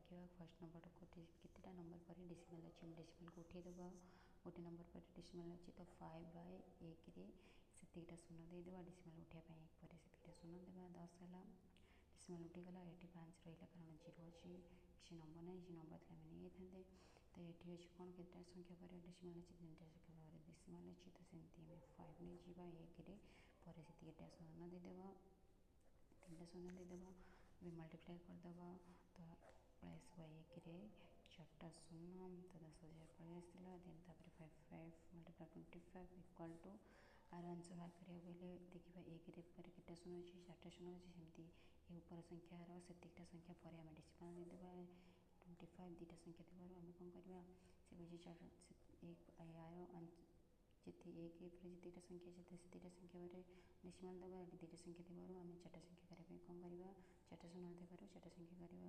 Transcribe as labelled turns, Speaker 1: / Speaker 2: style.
Speaker 1: देखा first number को कितना नंबर पर डेसिमल अच्छे डेसिमल को उठेदेवा गोटे नंबर पर डेसिमल अच्छे तो 5/1 से शून्य देदेवा डेसिमल उठापी 1 पर से शून्य देवा 10 है डेसिमल उठीगला ये 5 रहा कारण 0 अच्छी किसी नंबर ना ये नंबर थे नहीं था तो ये अच्छे कौन के संख्या पर डेसिमल अच्छी 3टा संख्या पर डेसिमल अच्छी तो सेमती आम 5 नहीं जावा 1 पर से शून्य देदेवा 3टा शून्य देदेवा मल्टीप्लाई करदेवा तो प्लस 1 4टा शून्य तो 10,000 पलि आसाला देन तापर 5 मल्टीप्लाई 25 इक्वल टू आर आंसर बाहर करा बोले देखा 1 पर केटा शून्य अच्छी 4टा शून्य अच्छी सेमती ये ऊपर संख्यार से संख्या पर आम डेसिमल देदेवा 25 2टा संख्या थी आम कौन करवा से बुझे यार जिते 1 पर जितेटा संख्या से संख्या पर डेसिमल दबा 2टा संख्या थी आम 4टा संख्या करने कौन करवा 4टा शून्य 4टा संख्या करवा।